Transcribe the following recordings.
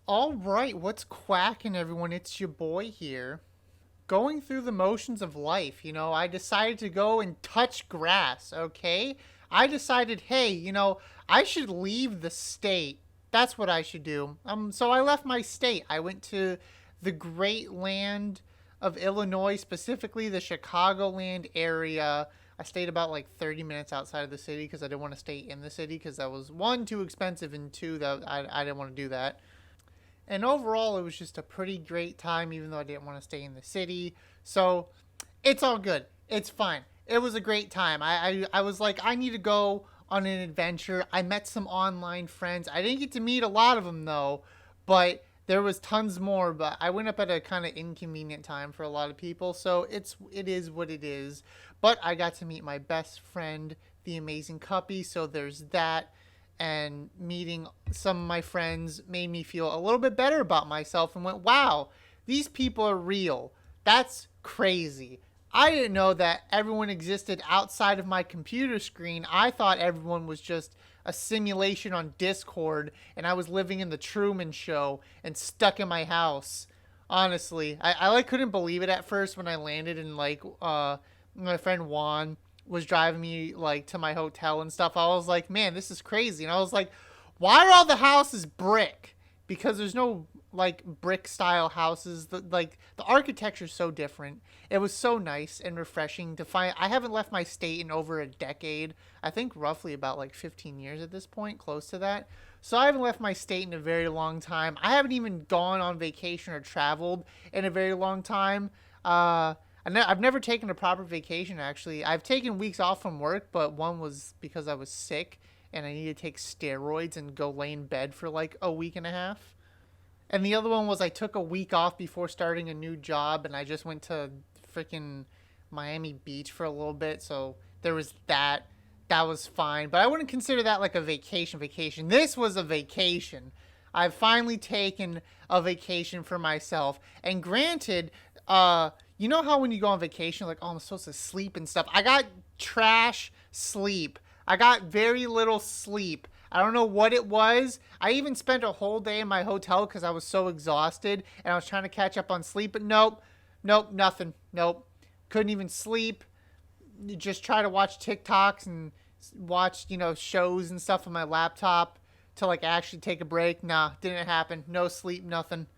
All right, what's quacking, everyone? It's your boy here. Going through the motions of life, I decided to go and touch grass, okay? I decided, hey, I should leave the state. That's what I should do. So I left my state. I went to the great land of Illinois, specifically the Chicagoland area. I stayed about like 30 minutes outside of the city because I didn't want to stay in the city because that was one, too expensive, and two, that I didn't want to do that. And overall, it was just a pretty great time, even though I didn't want to stay in the city. So it's all good. It's fine. It was a great time. I was like, I need to go on an adventure. I met some online friends. I didn't get to meet a lot of them, though, but there was tons more. But I went up at a kind of inconvenient time for a lot of people. So it is what it is. But I got to meet my best friend, the amazing Cuppy. So there's that, and meeting some of my friends made me feel a little bit better about myself and went, wow, these people are real. That's crazy. I didn't know that everyone existed outside of my computer screen. I thought everyone was just a simulation on Discord and I was living in the Truman Show and stuck in my house. Honestly, I like couldn't believe it at first when I landed and my friend Juan was driving me like to my hotel and stuff. I was like, man, this is crazy. And I was like, why are all the houses brick? Because there's no like brick style houses. The architecture is so different. It was so nice and refreshing to find. I haven't left my state in over a decade. I think roughly about like 15 years at this point, close to that. So I haven't left my state in a very long time. I haven't even gone on vacation or traveled in a very long time. I've never taken a proper vacation, actually. I've taken weeks off from work, but one was because I was sick and I needed to take steroids and go lay in bed for like a week and a half. And the other one was I took a week off before starting a new job and I just went to freaking Miami Beach for a little bit. So there was that. That was fine. But I wouldn't consider that like a vacation. This was a vacation. I've finally taken a vacation for myself. And granted, you know how when you go on vacation, like, oh, I'm supposed to sleep and stuff. I got trash sleep. I got very little sleep. I don't know what it was. I even spent a whole day in my hotel because I was so exhausted and I was trying to catch up on sleep. But nope, nothing. Nope. Couldn't even sleep. Just try to watch TikToks and watch, shows and stuff on my laptop to like actually take a break. Nah, didn't happen. No sleep, nothing.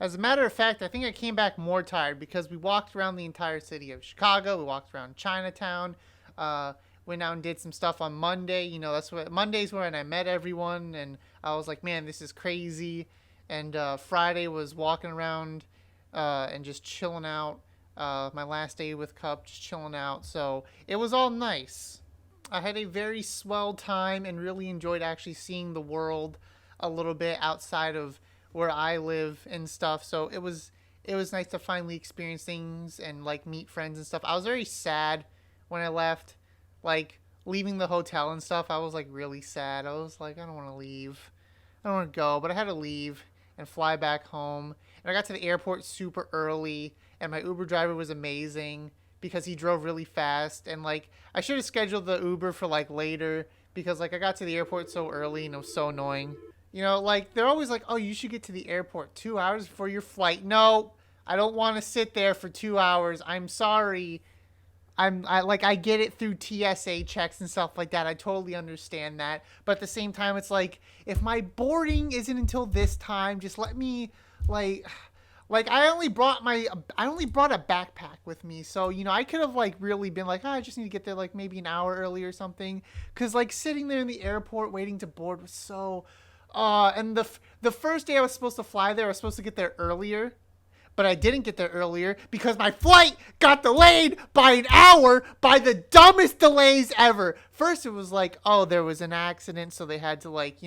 As a matter of fact, I think I came back more tired because we walked around the entire city of Chicago. We walked around Chinatown. Went out and did some stuff on Monday. That's what Monday's when I met everyone, and I was like, man, this is crazy. And Friday was walking around and just chilling out. My last day with Cup, just chilling out. So it was all nice. I had a very swell time and really enjoyed actually seeing the world a little bit outside of where I live and stuff. So it was nice to finally experience things and like meet friends and stuff. I was very sad when I left, like leaving the hotel and stuff. I was like really sad. I was like, I don't want to leave. I don't want to go, but I had to leave and fly back home. And I got to the airport super early, and my Uber driver was amazing because he drove really fast. And like, I should have scheduled the Uber for like later because like I got to the airport so early and it was so annoying. Like they're always like, oh, you should get to the airport 2 hours before your flight. No, I don't want to sit there for 2 hours. I'm sorry. I get it through TSA checks and stuff like that. I totally understand that. But at the same time, it's like if my boarding isn't until this time, just let me like I only brought a backpack with me. So, I could have like really been like, oh, I just need to get there like maybe an hour early or something, cuz like sitting there in the airport waiting to board was so and the first day I was supposed to fly there, I was supposed to get there earlier, but I didn't get there earlier because my flight got delayed by an hour by the dumbest delays ever. First, it was like, oh, there was an accident, so they had to like,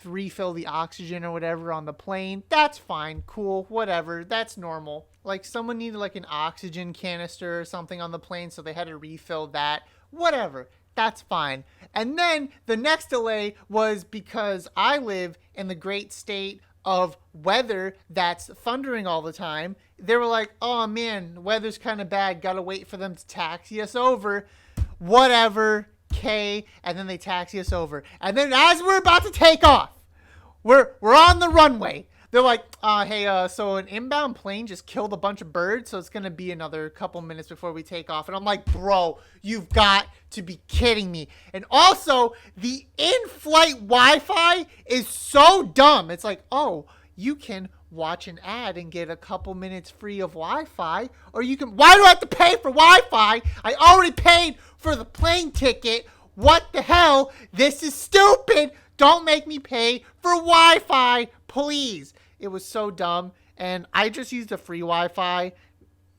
refill the oxygen or whatever on the plane. That's fine, cool, whatever, that's normal. Like someone needed like an oxygen canister or something on the plane, so they had to refill that. Whatever. That's fine. And then the next delay was because I live in the great state of weather that's thundering all the time. They were like, oh man, the weather's kind of bad. Gotta wait for them to taxi us over. Whatever. Okay. And then they taxi us over. And then as we're about to take off, we're on the runway. They're like, hey, so an inbound plane just killed a bunch of birds, so it's gonna be another couple minutes before we take off. And I'm like, bro, you've got to be kidding me. And also, the in-flight Wi-Fi is so dumb. It's like, oh, you can watch an ad and get a couple minutes free of Wi-Fi, or you can. Why do I have to pay for Wi-Fi? I already paid for the plane ticket. What the hell? This is stupid. Don't make me pay for Wi-Fi, please. It was so dumb. And I just used a free Wi-Fi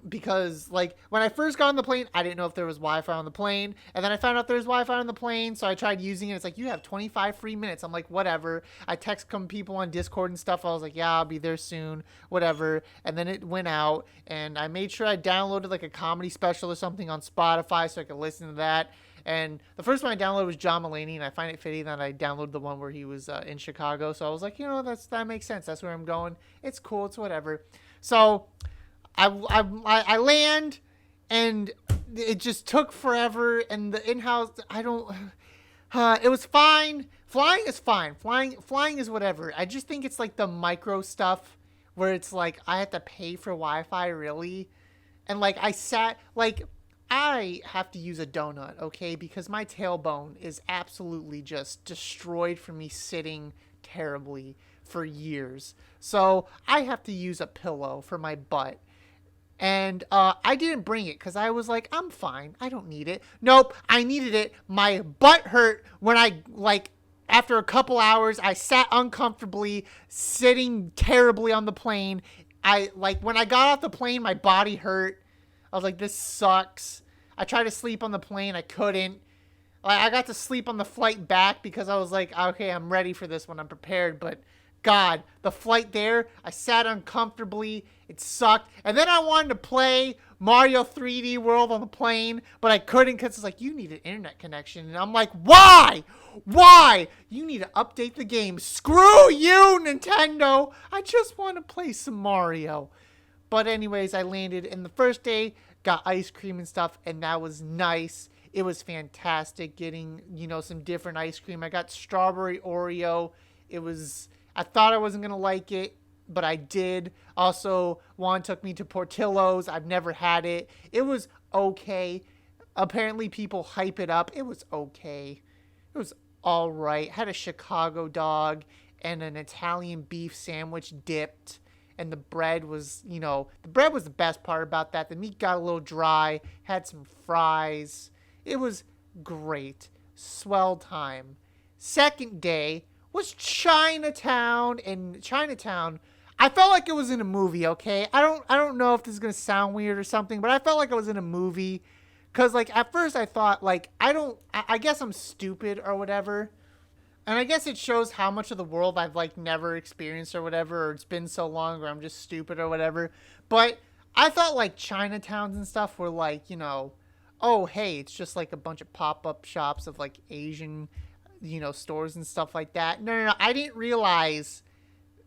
because, like, when I first got on the plane, I didn't know if there was Wi-Fi on the plane. And then I found out there's Wi-Fi on the plane, so I tried using it. It's like, you have 25 free minutes. I'm like, whatever. I text some people on Discord and stuff. I was like, yeah, I'll be there soon, whatever. And then it went out, and I made sure I downloaded, like, a comedy special or something on Spotify so I could listen to that. And the first one I downloaded was John Mulaney, and I find it fitting that I downloaded the one where he was in Chicago. So I was like, that makes sense. That's where I'm going. It's cool. It's whatever. So I land, and it just took forever. And the in-house, I don't. It was fine. Flying is fine. Flying is whatever. I just think it's like the micro stuff where it's like I have to pay for Wi-Fi, really, and like I have to use a donut, okay? Because my tailbone is absolutely just destroyed from me sitting terribly for years. So I have to use a pillow for my butt. And I didn't bring it because I was like, I'm fine. I don't need it. Nope, I needed it. My butt hurt when after a couple hours, I sat uncomfortably, sitting terribly on the plane. When I got off the plane, my body hurt. I was like, this sucks. I tried to sleep on the plane. I couldn't. I got to sleep on the flight back because I was like, okay, I'm ready for this one. I'm prepared. But God, the flight there, I sat uncomfortably. It sucked. And then I wanted to play Mario 3D World on the plane, but I couldn't because it's like, you need an internet connection. And I'm like, why? Why? You need to update the game. Screw you, Nintendo. I just want to play some Mario. But anyways, I landed, and the first day got ice cream and stuff, and that was nice. It was fantastic getting, some different ice cream. I got strawberry Oreo. I thought I wasn't going to like it, but I did. Also, Juan took me to Portillo's. I've never had it. It was okay. Apparently, people hype it up. It was okay. It was all right. Had a Chicago dog and an Italian beef sandwich dipped. And the bread was, the bread was the best part about that. The meat got a little dry, had some fries. It was great. Swell time. Second day was Chinatown. And Chinatown, I felt like it was in a movie, okay? I don't know if this is going to sound weird or something, but I felt like I was in a movie. Because, at first I thought, I guess I'm stupid or whatever. And I guess it shows how much of the world I've, never experienced or whatever, or it's been so long, or I'm just stupid or whatever. But I thought, Chinatowns and stuff were, oh, hey, it's just, a bunch of pop-up shops of, Asian, stores and stuff like that. No. I didn't realize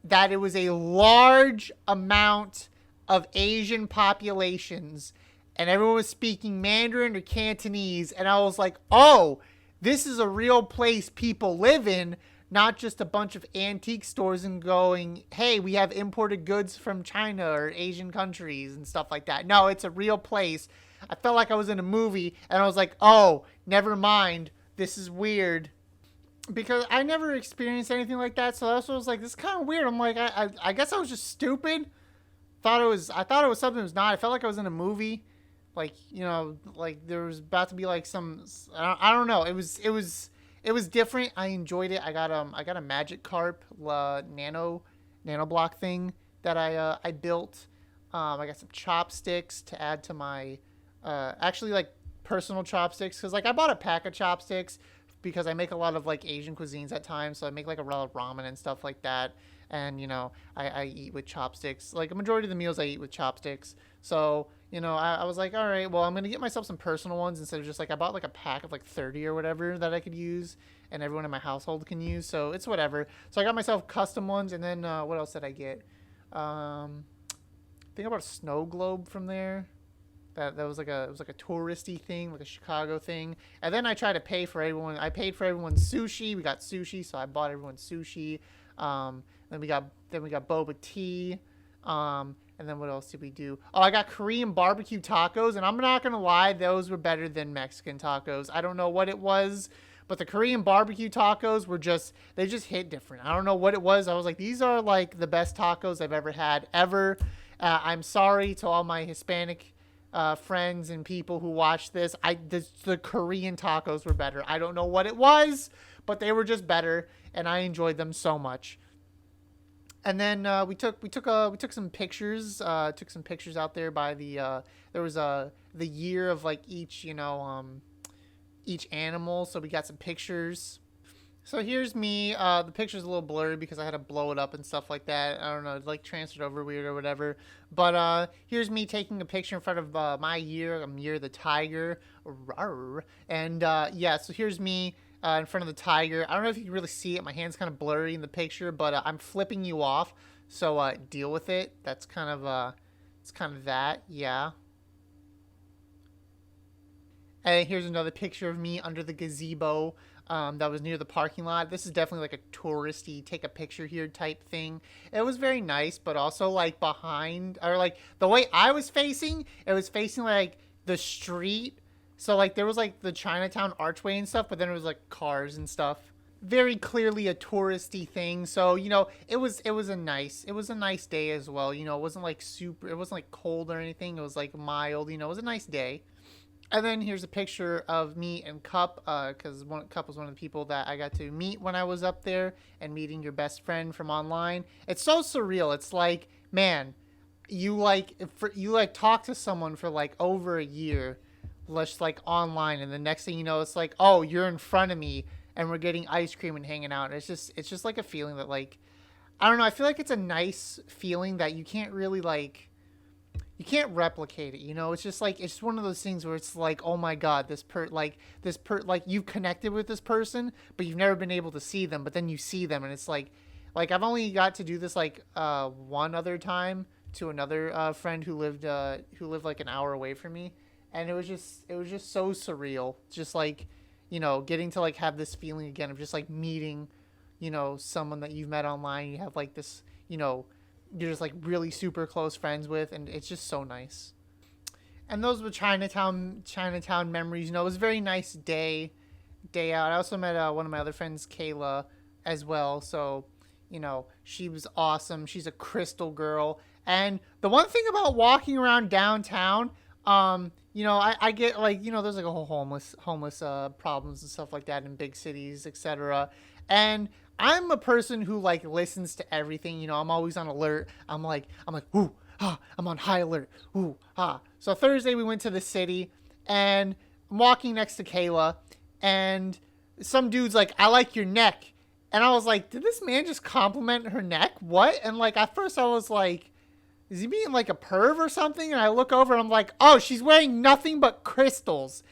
that it was a large amount of Asian populations, and everyone was speaking Mandarin or Cantonese, and I was like, oh, this is a real place people live in, not just a bunch of antique stores and going, hey, we have imported goods from China or Asian countries and stuff like that. No, it's a real place. I felt like I was in a movie, and I was like, oh, never mind. This is weird. Because I never experienced anything like that, so that's what I was like, this is kind of weird. I'm like, I guess I was just stupid. I thought it was something it was not. I felt like I was in a movie. There was about to be some, I don't know. It was different. I enjoyed it. I got a Magikarp nano block thing that I built. I got some chopsticks to add to my, actually personal chopsticks. Cause I bought a pack of chopsticks because I make a lot of Asian cuisines at times. So I make a lot of ramen and stuff like that. And, I eat with chopsticks. A majority of the meals I eat with chopsticks. So, I was like, all right, well, I'm going to get myself some personal ones instead of just I bought a pack of 30 or whatever that I could use and everyone in my household can use. So it's whatever. So I got myself custom ones. And then what else did I get? I think I bought a snow globe from there. That was it was a touristy thing, a Chicago thing. And then I tried to pay for everyone. I paid for everyone's sushi. We got sushi, so I bought everyone sushi. Then we got boba tea. And then what else did we do? Oh, I got Korean barbecue tacos, and I'm not gonna lie, those were better than Mexican tacos. I don't know what it was, but the Korean barbecue tacos were they just hit different. I don't know what it was. I was like, these are like the best tacos I've ever had ever. I'm sorry to all my Hispanic friends and people who watch this. The Korean tacos were better. I don't know what it was, but they were just better, and I enjoyed them so much. And then we took some pictures. Took some pictures out there by there was the year of like each animal. So we got some pictures. So here's me. The picture's a little blurry because I had to blow it up and stuff like that. I don't know, like transferred over weird or whatever. But here's me taking a picture in front of my year. I'm Year the Tiger. Rawr. And yeah, so here's me in front of the tiger. I don't know if you can really see it. My hand's kind of blurry in the picture, but I'm flipping you off. So deal with it. That's kind of it's kind of that. Yeah. And here's another picture of me under the gazebo that was near the parking lot. This is definitely like a touristy take a picture here type thing. It was very nice, but also like behind or like the way I was facing, it was facing like the street. So like there was like the Chinatown archway and stuff, but then it was like cars and stuff. Very clearly a touristy thing. So it was a nice day as well. It wasn't like it wasn't like cold or anything. It was like mild. It was a nice day. And then here's a picture of me and Cup, because Cup was one of the people that I got to meet when I was up there, and meeting your best friend from online. It's so surreal. It's like, man, you talk to someone for like over a year, just like online, and the next thing you know, it's like, oh, you're in front of me, and we're getting ice cream and hanging out. And it's just like a feeling that like, I don't know. I feel like it's a nice feeling that you can't really like you can't replicate it. It's just like it's one of those things where it's like, oh my god, like you've connected with this person, but you've never been able to see them, but then you see them, and it's like I've only got to do this like one other time to another friend who lived like an hour away from me, and it was just so surreal, just like getting to like have this feeling again of just like meeting someone that you've met online. You have like this you're just like really super close friends with, and it's just so nice. And those were Chinatown memories. It was a very nice day out. I also met one of my other friends, Kayla, as well. So she was awesome. She's a crystal girl. And the one thing about walking around downtown, I get like there's like a whole homeless problems and stuff like that in big cities, etc. And I'm a person who like listens to everything. I'm always on alert. I'm like, ooh, ah, I'm on high alert. Ooh, ah. So Thursday we went to the city, and I'm walking next to Kayla, and some dude's like, I like your neck. And I was like, did this man just compliment her neck? What? And like at first I was like, is he being like a perv or something? And I look over and I'm like, oh, she's wearing nothing but crystals.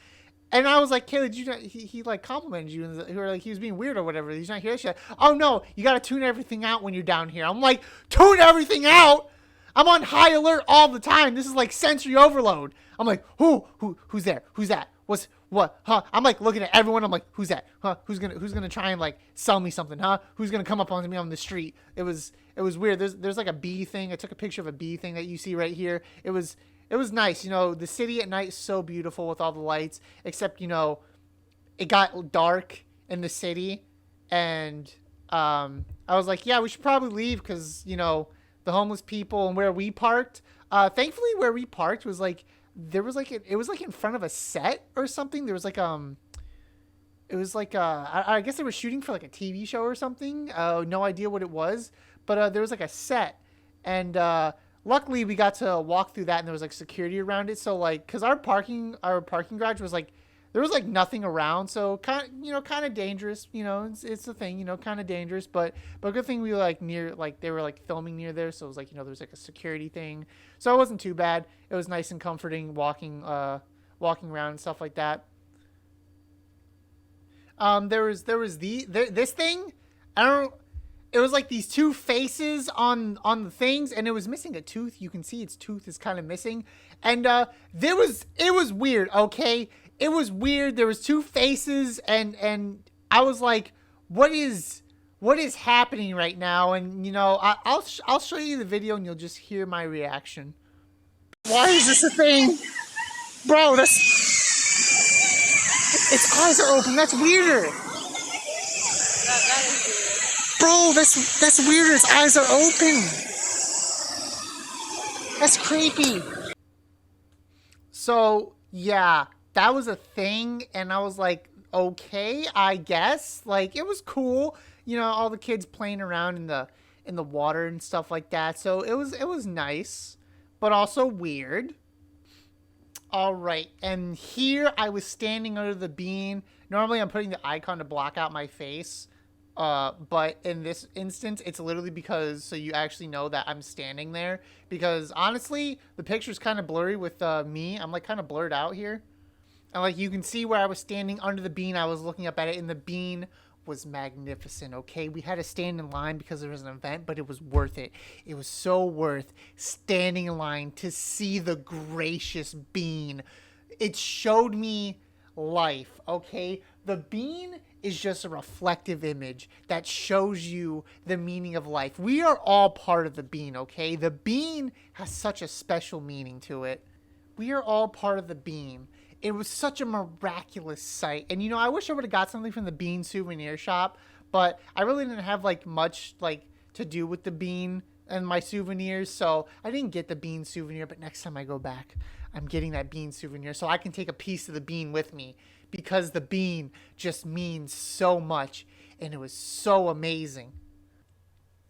And I was like, Kayla, did you not, he like complimented you, and he was being weird or whatever. He's not here. She's like, oh no, you got to tune everything out when you're down here. I'm like, tune everything out? I'm on high alert all the time. This is like sensory overload. I'm like, who's there? Who's that? What? Huh? I'm like looking at everyone. I'm like, who's that? Huh? Who's gonna try and like sell me something? Huh? Who's gonna come up on me on the street? It was weird. There's like a bee thing. I took a picture of a bee thing that you see right here. It was nice. The city at night is so beautiful with all the lights, except, it got dark in the city, and I was like, yeah, we should probably leave because, the homeless people and where we parked. Thankfully, where we parked was like, there was like, it was like in front of a set or something. There was like, it was like, I guess they were shooting for like a TV show or something. No idea what it was, but there was like a set, and luckily we got to walk through that, and there was like security around it. So like, cause our parking garage was like, there was like nothing around. So kind of dangerous, it's the thing, kind of dangerous, but good thing we were like near, like they were like filming near there. So it was like, there was like a security thing. So it wasn't too bad. It was nice and comforting walking around and stuff like that. This thing. I don't. It was like these two faces on the things, and it was missing a tooth. You can see its tooth is kind of missing, and it was weird. Okay, it was weird. There was two faces, and I was like, what is what is happening right now, and I'll show you the video and you'll just hear my reaction. Why is this a thing? Bro, its eyes are open. That's weirder. Bro, that's weirder. Its eyes are open. That's creepy. So, yeah, that was a thing, and I was like, okay, I guess. Like, it was cool, all the kids playing around in the water and stuff like that. So it was nice, but also weird. All right, and here I was standing under the bean. Normally, I'm putting the icon to block out my face, but in this instance, it's literally because so you actually know that I'm standing there. Because honestly, the picture's kind of blurry with me. I'm like kind of blurred out here. And like you can see where I was standing under the bean, I was looking up at it, and the bean was magnificent. Okay, we had to stand in line because there was an event, but it was worth it. It was so worth standing in line to see the gracious bean. It showed me life. Okay, the bean is just a reflective image that shows you the meaning of life. We are all part of the bean. Okay, the bean has such a special meaning to it. We are all part of the bean. It was such a miraculous sight. And I wish I would have got something from the bean souvenir shop, but I really didn't have like much like to do with the bean and my souvenirs, so I didn't get the bean souvenir, but next time I go back, I'm getting that bean souvenir so I can take a piece of the bean with me because the bean just means so much and it was so amazing.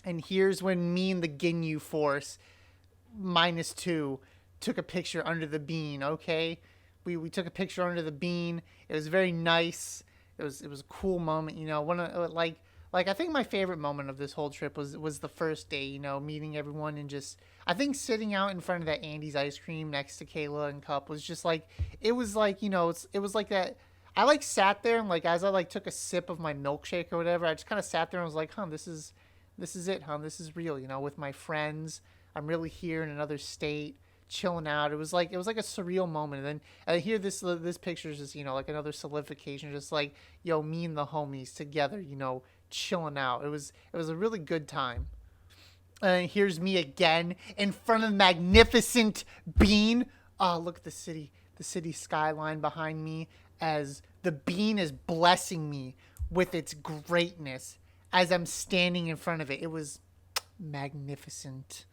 And here's when me and the Ginyu Force -2 took a picture under the bean. Okay, we took a picture under the bean. It was very nice. It was a cool moment. One of like I think my favorite moment of this whole trip was the first day. Meeting everyone and just I think sitting out in front of that Andy's ice cream next to Kayla and Cup was just like it was like it was like that. I like sat there and like as I like took a sip of my milkshake or whatever, I just kind of sat there and was like, huh, this is it, huh? This is real, with my friends. I'm really here in another state, chilling out. It was like a surreal moment. And then here this picture is just, like another solidification, just like, yo, me and the homies together, chilling out. It was a really good time. And here's me again in front of the magnificent bean. Oh, look at the city skyline behind me as the bean is blessing me with its greatness as I'm standing in front of it. It was magnificent.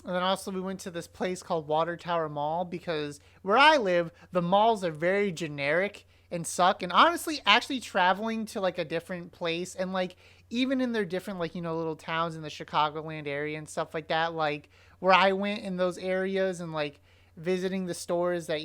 And then also we went to this place called Water Tower Mall because where I live, the malls are very generic and suck. And honestly, actually traveling to like a different place and like even in their different like little towns in the Chicagoland area and stuff like that, like where I went in those areas and like visiting the stores that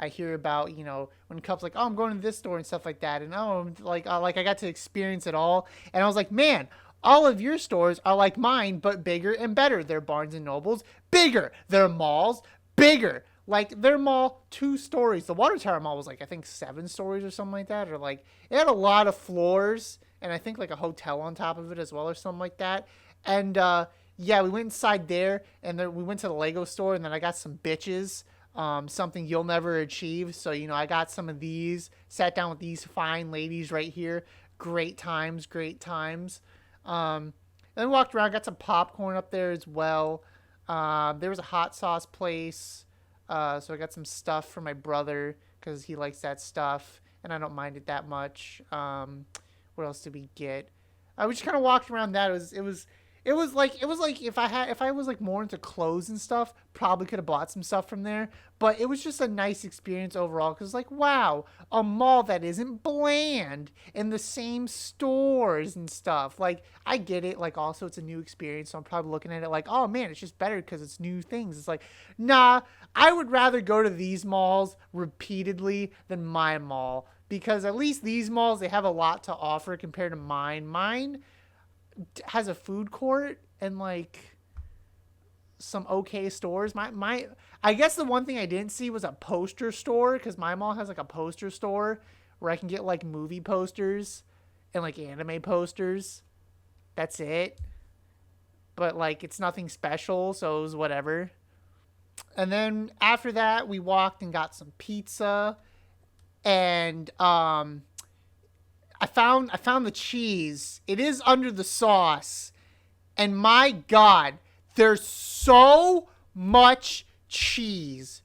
I hear about when Cup's like, oh, I'm going to this store and stuff like that, and oh, like I got to experience it all, and I was like, man, all of your stores are like mine, but bigger and better. They're Barnes and Nobles, bigger. They're malls, bigger. Like their mall, 2 stories. The Water Tower Mall was like I think 7 stories or something like that, or like it had a lot of floors, and I think like a hotel on top of it as well, or something like that. And yeah, we went inside there, and then we went to the Lego store, and then I got some bitches. Something you'll never achieve. So I got some of these. Sat down with these fine ladies right here. Great times, great times. And then walked around, got some popcorn up there as well. There was a hot sauce place, so I got some stuff for my brother because he likes that stuff, and I don't mind it that much. What else did we get? We just kind of walked around that. It was like if I was like more into clothes and stuff, probably could have bought some stuff from there. But it was just a nice experience overall because like wow, a mall that isn't bland in the same stores and stuff. Like I get it. Like also it's a new experience, so I'm probably looking at it like oh man, it's just better because it's new things. It's like nah, I would rather go to these malls repeatedly than my mall because at least these malls they have a lot to offer compared to mine. Mine has a food court and like some okay stores. My I guess the one thing I didn't see was a poster store because my mall has like a poster store where I can get like movie posters and like anime posters. That's it. But like it's nothing special, so it was whatever. And then after that, we walked and got some pizza and I found the cheese. It is under the sauce. And my God, there's so much cheese.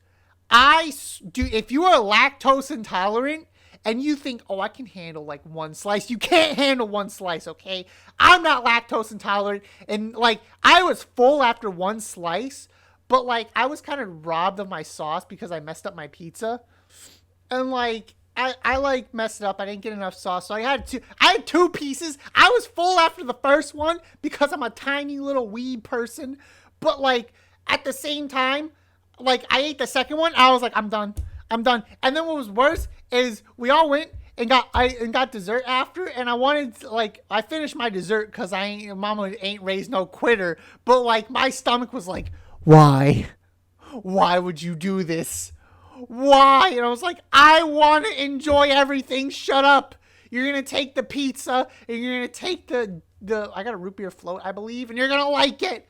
If you are lactose intolerant and you think, oh, I can handle like one slice, you can't handle one slice, okay? I'm not lactose intolerant. And like, I was full after one slice, but like, I was kind of robbed of my sauce because I messed up my pizza. And like, I like messed it up. I didn't get enough sauce, so I had two pieces. I was full after the first one because I'm a tiny little wee person. But like at the same time, like I ate the second one. I was like, I'm done. I'm done. And then what was worse is we all went and got dessert after, and I finished my dessert because mama ain't raised no quitter. But like my stomach was like, why? Why would you do this? Why? And I was like, I want to enjoy everything. Shut up. You're going to take the pizza and you're going to take I got a root beer float, I believe, and you're going to like it.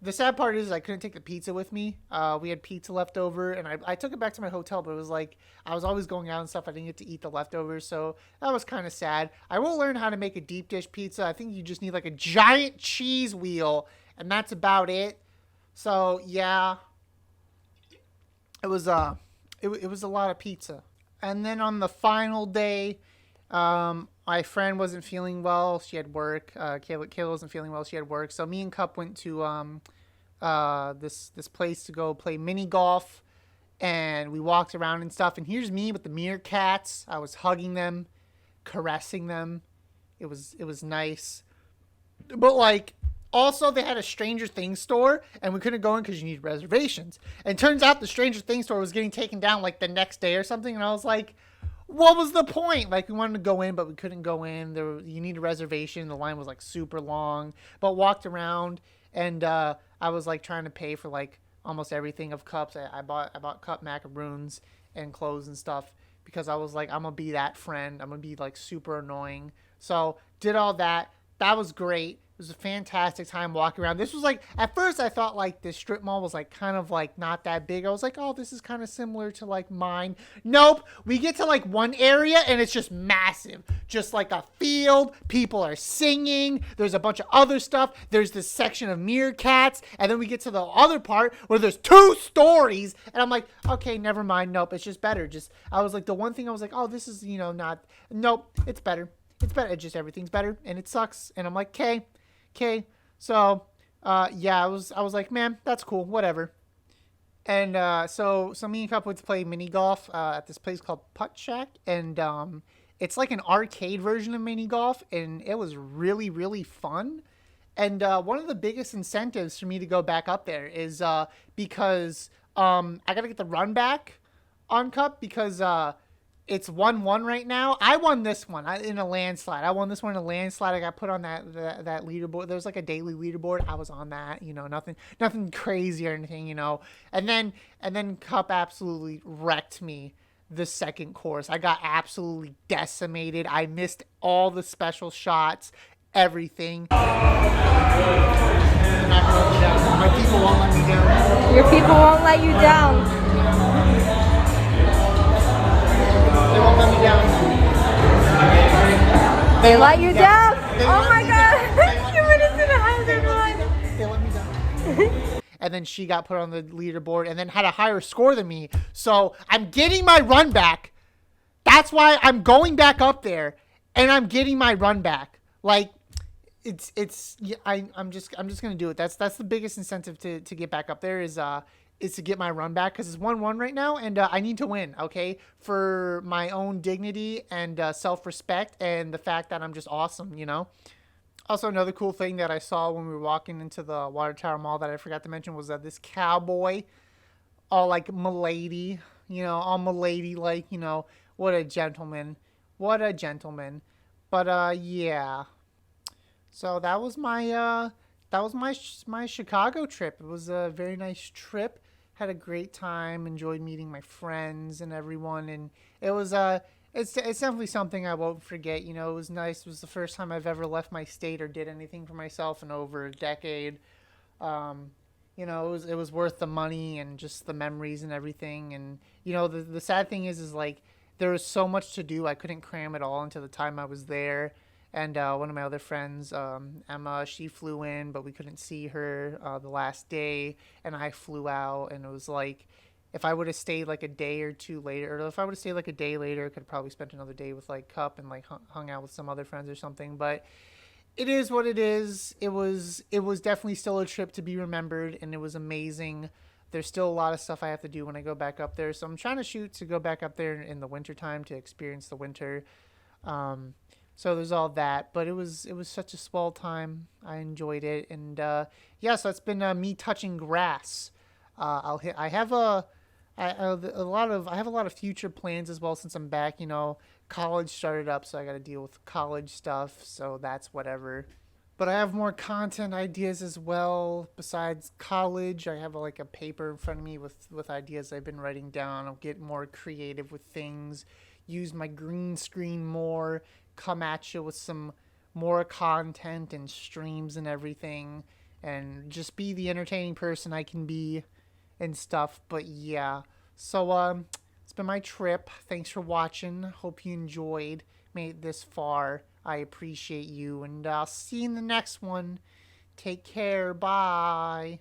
The sad part is I couldn't take the pizza with me. We had pizza left over, and I took it back to my hotel, but it was like I was always going out and stuff. I didn't get to eat the leftovers, so that was kind of sad. I will learn how to make a deep dish pizza. I think you just need like a giant cheese wheel, and that's about it. So, yeah, it was it was a lot of pizza. And then on the final day, my friend wasn't feeling well. She had work. Kayla wasn't feeling well. She had work. So me and Cup went to this place to go play mini golf, and we walked around and stuff. And here's me with the meerkats. I was hugging them, caressing them. It was nice, but like also, they had a Stranger Things store, and we couldn't go in because you need reservations. And turns out the Stranger Things store was getting taken down like the next day or something. And I was like, what was the point? Like, we wanted to go in, but we couldn't go in. You need a reservation. The line was like super long. But walked around, and I was like trying to pay for like almost everything of Cups. I bought Cup macaroons and clothes and stuff because I was like, I'm gonna be that friend. I'm gonna be like super annoying. So did all that. That was great. It was a fantastic time walking around. This was like, at first I thought like this strip mall was like kind of like not that big. I was like, oh, this is kind of similar to like mine. Nope. We get to like one area and it's just massive. Just like a field. People are singing. There's a bunch of other stuff. There's this section of meerkats. And then we get to the other part where there's 2 stories. And I'm like, okay, never mind. Nope. It's just better. I was like, the one thing I was like, oh, this is, not, nope, it's better. It's better. It's just everything's better and it sucks. And I'm like, okay. So, yeah, I was like, man, that's cool. Whatever. And, so me and Cup went to play mini golf, at this place called Putt Shack. And, it's like an arcade version of mini golf. And it was really, really fun. And, one of the biggest incentives for me to go back up there is, because, I gotta get the run back on Cup because, it's 1-1 right now. I won this one in a landslide. I won this one in a landslide. I got put on that leaderboard. There's like a daily leaderboard. I was on that, nothing crazy or anything, And then Cup absolutely wrecked me the second course. I got absolutely decimated. I missed all the special shots, everything. My people won't let me down. Your people won't let you down. They won't let me down. They let you down? Oh my God. 2 minutes in a hazard run. They let me down. And then she got put on the leaderboard and then had a higher score than me. So I'm getting my run back. That's why I'm going back up there and I'm getting my run back. Like, I'm just gonna do it. That's the biggest incentive to get back up there is to get my run back because it's 1-1 right now and I need to win, okay, for my own dignity and self-respect and the fact that I'm just awesome. Also, another cool thing that I saw when we were walking into the Water Tower Mall that I forgot to mention was that this cowboy, all like milady, all milady, like, what a gentleman. But yeah. So that was my Chicago trip. It was a very nice trip. Had a great time. Enjoyed meeting my friends and everyone. And it was it's definitely something I won't forget. It was nice. It was the first time I've ever left my state or did anything for myself in over a decade. It was worth the money and just the memories and everything. And the sad thing is like there was so much to do. I couldn't cram it all into the time I was there. And one of my other friends, Emma, she flew in, but we couldn't see her the last day. And I flew out, and it was like, if I would have stayed like a day or two later, or if I would have stayed like a day later, I could have probably spent another day with like Cup and like hung out with some other friends or something. But it is what it is. It was definitely still a trip to be remembered, and it was amazing. There's still a lot of stuff I have to do when I go back up there, so I'm trying to shoot to go back up there in the winter time to experience the winter. Um, so there's all that, but it was such a swell time. I enjoyed it, and yeah, so it's been me touching grass. I'll hit. I have a lot of future plans as well since I'm back. College started up, so I got to deal with college stuff. So that's whatever. But I have more content ideas as well. Besides college, I have like a paper in front of me with ideas I've been writing down. I'll get more creative with things, use my green screen more, come at you with some more content and streams and everything, and just be the entertaining person I can be and stuff. But yeah, so it's been my trip. Thanks for watching. Hope you enjoyed. Made it this far. I appreciate you, and I'll see you in the next one. Take care. Bye.